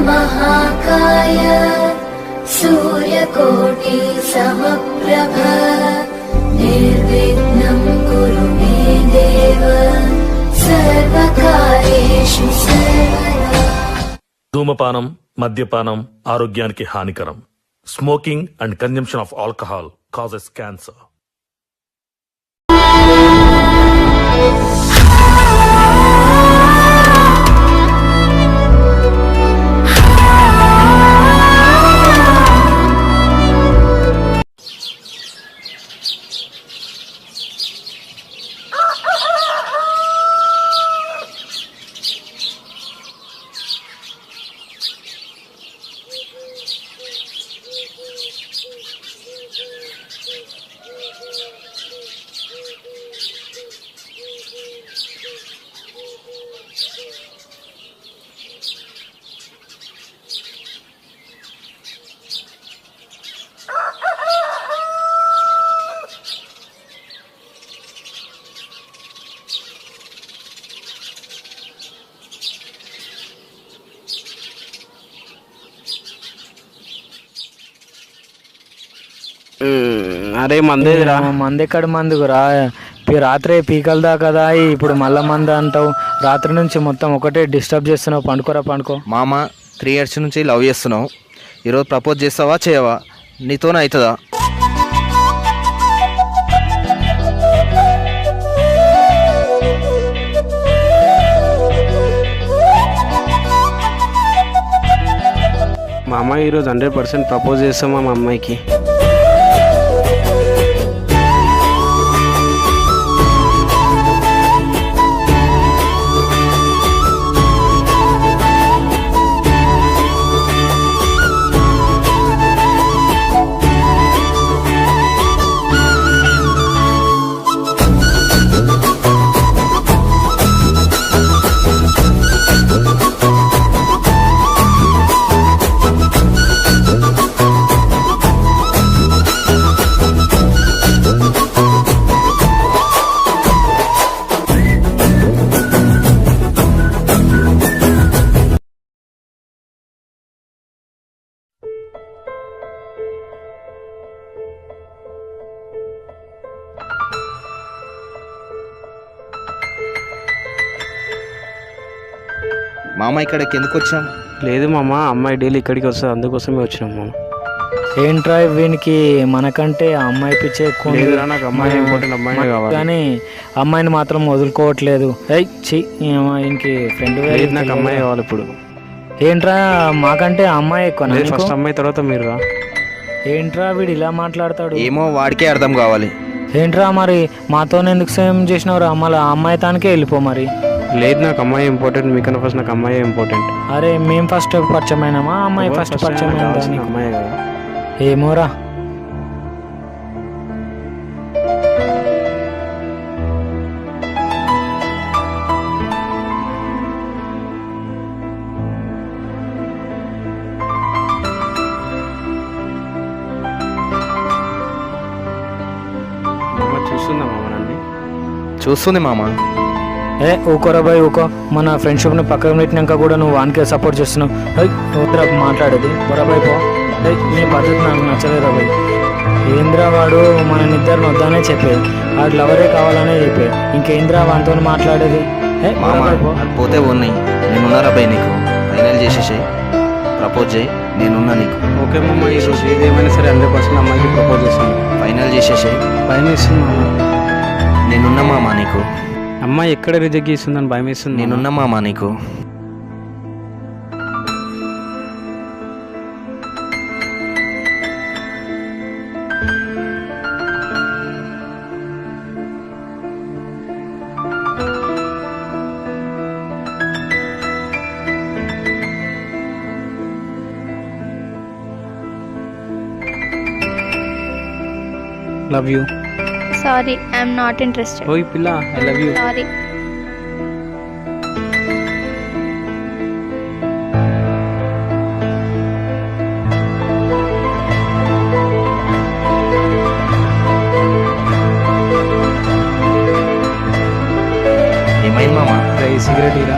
महाकाय सूर्यकोटि समप्रभ निर्विघ्नं कुरु मे देव सर्वकार्येषु सर्वदा। ధూమపానం మద్యపానం ఆరోగ్యానికి హానికరం. Smoking and consumption of alcohol causes cancer. అరే మందేదిరా. మందెక్కడ మందుకురా, రాత్రే పీకల దాకా దాయి ఇప్పుడు మళ్ళా మంద అంటావు. రాత్రి నుంచి మొత్తం ఒకటే డిస్టర్బ్ చేస్తున్నావు. పండుకోరా పండుకో. మామ 3 years నుంచి లవ్ చేస్తున్నావు. ఈరోజు ప్రపోజ్ చేస్తావా చేయవా? నీతోనే అవుతుందా? మా అమ్మాయి ఈరోజు 100% ప్రపోజ్ చేస్తామా మా అమ్మాయికి. మామ ఇక్కడికి ఎందుకు వచ్చాం? లేదు మామ, అమ్మాయి డైలీ ఇక్కడికి వస్తుంది, అందుకోసమే వచ్చినాం మామ. ఏంట్రా వీనికి మనకంటే అమ్మాయి పిచ్చే ఎక్కువ. లేదురా, నాకు అమ్మాయి ఇంపార్టెంట్, అమ్మాయి కావాలి. కానీ అమ్మాయిని మాత్రం వదులుకోవట్లేదు. ఈయనకి ఫ్రెండ్. లేదు, నాకు అమ్మాయి కావాలి ఇప్పుడు. ఏంట్రా మాకంటే అమ్మాయి ఎక్కువ. ఫస్ట్ అమ్మాయి తర్వాత మీరు రా. ఏంట్రా వీడు ఇలా మాట్లాడతాడు? ఏమో వాడికే అర్థం కావాలి. ఏంట్రా మరి మాతోనే ఎందుకు సేమ్ చేసినవరా? మళ్ళీ అమ్మాయి తానికే వెళ్ళిపో మరి. లేదు, నాకు అమ్మాయి ఇంపార్టెంట్, మీకన్నా ఫస్ట్ నాకు అమ్మాయి ఇంపార్టెంట్. అరే మేము ఫస్ట్ పరిచయం అయినామా? అమ్మాయి ఫస్ట్ పరిచయం అయినా? అమ్మాయి కదా. ఏమోరా. చూస్తుందా మామ నన్ను? చూస్తుంది మామ. ఊకోరా బాయ్ ఊకో. మన ఫ్రెండ్షిప్ని పక్కన పెట్టినాక కూడా నువ్వు వానికే సపోర్ట్ చేస్తున్నావు. వద్దురా మాట్లాడేది. బరాబాయ్ పో. నీ పద్ధతి నాకు నచ్చలేదా బాయ్. ఏంద్రా వాడు మన నిద్దరిని వద్దానే చెప్పే, వాడు లవరే కావాలనే చెప్పే. ఇంకేంద్రా వానితో మాట్లాడేది? పోతే ఉన్నాయి, నేనున్నారా బాయ్ నీకు. ఫైనల్ చేసేసాయి, ప్రపోజ్ చేయి, నేనున్నా నీకు. ఓకే మామ, ఈరోజు ఏదేమైనా సరే 100% అమ్మాయికి ప్రపోజ్ చేస్తాను. ఫైనల్ చేసేసాయి. భయం వేస్తుంది మామ. నేనున్నా మామ నీకు. అమ్మాయి ఎక్కడ రిజెక్ట్ చేస్తుందని భయం వేస్తుంది. నేనున్నా మామ నీకు. Love you. Sorry, I'm not interested. ఓయ్ పిల్ల, ఐ లవ్ యూ. Sorry. ఏమైంది మామ? సిగరెట్ ఇరా.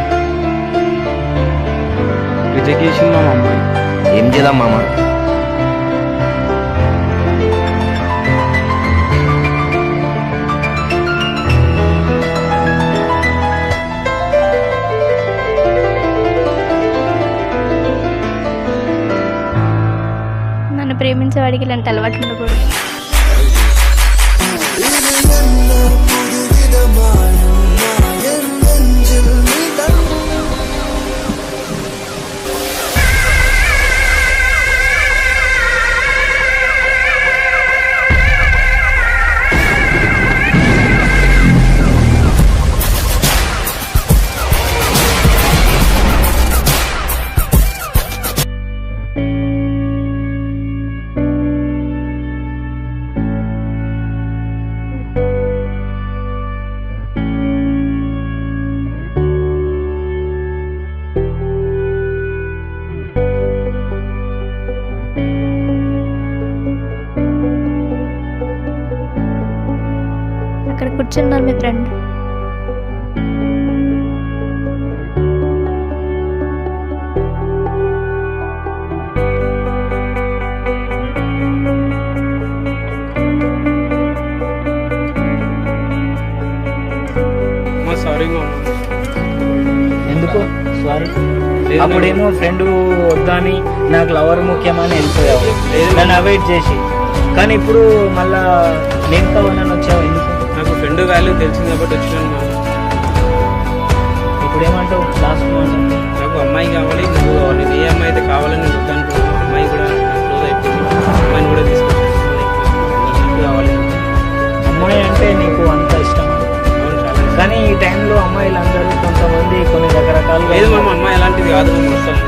మిస్టేక్ చేసింది మా అమ్మాయి. ఏం చేద్దాం మామ? నన్ను ప్రేమించేవాడికి ఇలాంటి అలవాటు ఉండకూడదు. అక్కడ కూర్చున్నారు మీ ఫ్రెండ్. సారీ మా. ఎందుకు సారీ? అప్పుడేమో ఫ్రెండ్ వద్దని నాకు లవర్ ముఖ్యమని వెళ్ళిపోయావు, నన్ను అవాయిడ్ చేసి. కానీ ఇప్పుడు మళ్ళా నేను కావాలని వచ్చావు ఎందుకు? నాకు ఫ్రెండ్ వాల్యూ తెలిసింది కాబట్టి వచ్చినాను మా. ఇప్పుడు ఏమంటావు లాస్ట్ మాట? నాకు అమ్మాయి కావాలి, నువ్వు కావాలి. నేను ఏ అమ్మాయి అయితే కావాలని నేను వద్దనుకున్నాను, అమ్మాయి కూడా నాకు క్లోజ్ అయిపోయింది. అమ్మాయిని కూడా తీసుకొచ్చాను కావాలి. అమ్మాయి అంటే నీకు అంత ఇష్టం? అవును, చాలా. కానీ ఈ టైంలో అమ్మాయిలు అందరూ కొంతమంది కొన్ని రకరకాలుగా. లేదు మామ, అమ్మాయి అలాంటిది కాదు. మేము వస్తాను,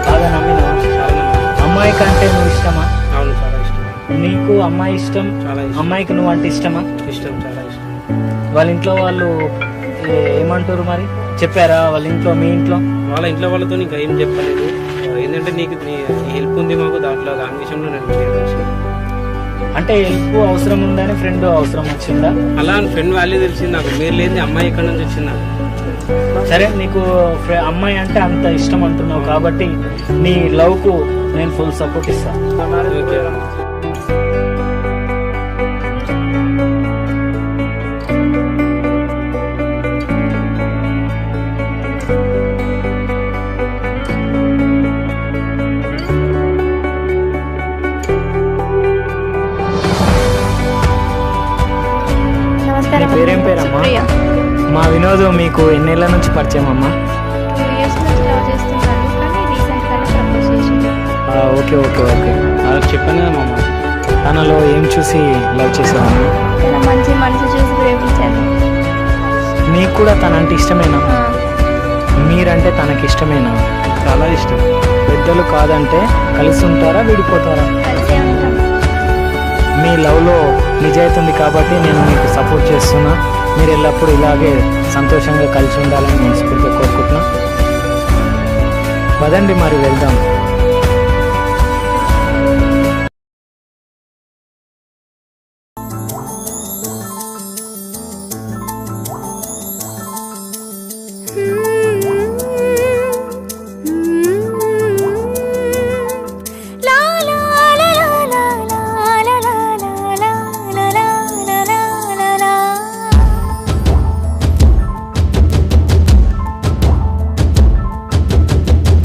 బాగా నమ్మినా? చాలా అమ్మాయి కంటే నువ్వు ఇష్టమా? అవును, చాలా ఇష్టం. నీకు అమ్మాయి ఇష్టం, చాలా ఇష్టం. అమ్మాయికి నువ్వు అంటే ఇష్టమా? ఇష్టం, చాలా ఇష్టం. వాళ్ళ ఇంట్లో వాళ్ళు ఏమంటారు మరి? చెప్పారా వాళ్ళ ఇంట్లో, మీ ఇంట్లో? వాళ్ళ ఇంట్లో వాళ్ళతో ఇంకా ఏం చెప్పలేదు. ఏంటంటే నీకు నీ హెల్ప్ ఉంది మాకు దాంట్లో, దాని విషయంలో నేను చేయవచ్చు. అంటే హెల్ప్ అవసరం ఉందని ఫ్రెండ్ అవసరం వచ్చిందా? అలా ఫ్రెండ్ వాల్యూ తెలిసింది నాకు. మీరు లేని అమ్మాయి ఎక్కడి నుంచి వచ్చింది నాకు. సరే, నీకు అమ్మాయి అంటే అంత ఇష్టం అంటున్నావు కాబట్టి నీ లవ్కు నేను ఫుల్ సపోర్ట్ ఇస్తాను. ఓకే. నమస్కారం. నీ పేరేం పేరమ్మా? ప్రియా. మా వినోద్ మీకు ఎన్నేళ్ల నుంచి పరిచయం అమ్మా? 2 years నుంచి లవ్ చేస్తున్నాడు, కానీ రీసెంట్ గానే ప్రపోజ్ చేసిండు. Okay okay okay. వాళ్ళకి చెప్పాను కదా మామ. తనలో ఏం చూసి లవ్ చేసావమ్మా? తన మంచి మనసు చూసి ప్రేమించాను. నీకు కూడా తనంటే ఇష్టమేనా? ఆ, మీరంటే తనకి ఇష్టమేనా? చాలా ఇష్టం. పెద్దలు కాదంటే కలిసి ఉంటారా, విడిపోతారా? కలిసే ఉంటాం. మీ లవ్లో నిజాయితీ ఉంది కాబట్టి నేను మీకు సపోర్ట్ చేస్తున్నా. మీరు ఎల్లప్పుడూ ఇలాగే సంతోషంగా కలిసి ఉండాలని మనస్ఫూర్తిగా కోరుకుంటున్నా. పదండి మరి వెళ్దాం.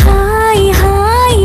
హాయ్ హాయ్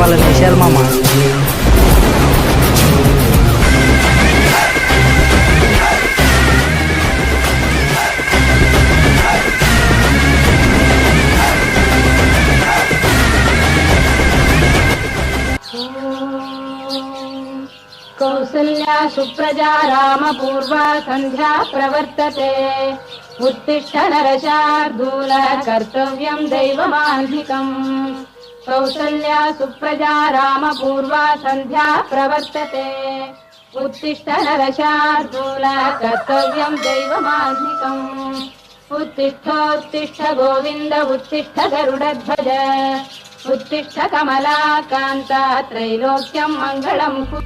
వాళ్ళ విషయాలు మామ. कौसल्या सुप्रजा रामपूर्वा सन्ध्या प्रवर्तते उत्तिष्ठ नरशार्दूल कर्तव्यं दैवमान्धिकम् कौसल्या सुप्रजा रामपूर्वा सन्ध्या प्रवर्तते उत्तिष्ठ नरशार्दूल कर्तव्यं दैवमान्धिकम् उत्तिष्ठोत्तिष्ठ गोविन्द उत्तिष्ठ गरुडध्वज उत्तिष्ठ कमलाकान्ता त्रैलोक्यं मङ्गलं कुरु.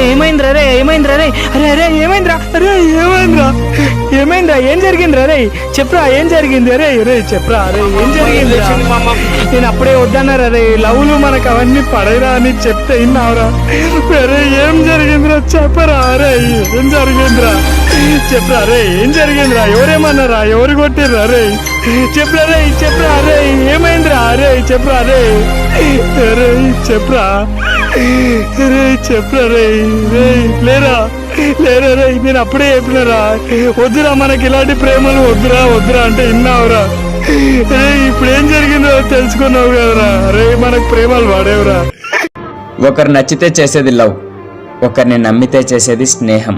ఏమైందిరా రే ఏమైందిరా రే అరే అరే ఏమైందిరా అరే ఏమైందిరా ఏం జరిగిందిరా రే చెప్పరా ఏం జరిగింది అరే రే చెప్పరా అరే ఏం జరిగింది నేను అప్పుడే వద్దన్నారా రే లవ్లు మనకు అవన్నీ పడేరా అని చెప్తే విన్నావురా అరే ఏం జరిగిందిరా చెప్పరా అరే ఏం జరిగిందిరా చెప్పరా రే ఏం జరిగిందిరా ఎవరేమన్నారా ఎవరు కొట్టిర్రా రే చెప్పరా రే చెప్పరా అరే ఏమైందిరా అరే చెప్పరా రే అరే చెప్పరా రే చెప్పరా రే రే లేరా లేరా రే నేను అప్పుడే చెప్పినరా వద్దురా మనకి ఇలాంటి ప్రేమలు వద్దురా వద్దురా అంటే విన్నావురా రే ఇప్పుడు ఏం జరిగిందో తెలుసుకున్నావు కదరా రే మనకు ప్రేమలు వాడేవురా. ఒకరు నచ్చితే చేసేది లవ్, ఒకరిని నమ్మితే చేసేది స్నేహం.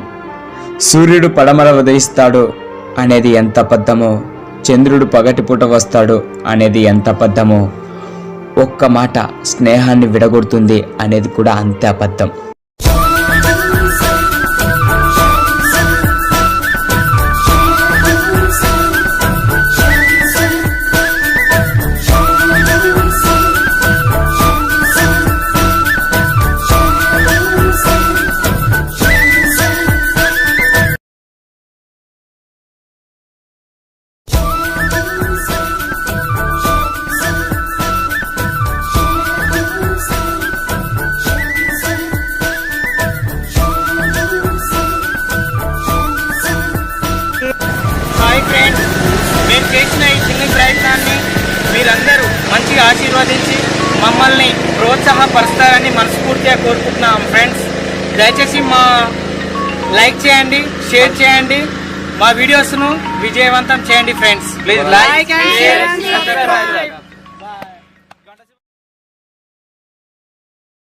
సూర్యుడు పడమర ఉదయిస్తాడు అనేది ఎంత అబద్ధమో, చంద్రుడు పగటిపూట వస్తాడు అనేది ఎంత అబద్ధమో, ఒక్క మాట స్నేహాన్ని విడగొడుతుంది అనేది కూడా అంతే అబద్ధం. హాయ్ ఫ్రెండ్స్, మేము చేసిన ఈ చిన్న ప్రయత్నాన్ని మీరందరూ మంచిగా ఆశీర్వదించి మమ్మల్ని ప్రోత్సాహపరుస్తారని మనస్ఫూర్తిగా కోరుకుంటున్నాం ఫ్రెండ్స్. దయచేసి మా లైక్ చేయండి, షేర్ చేయండి, మా వీడియోస్ను విజయవంతం చేయండి friends. Please like and share.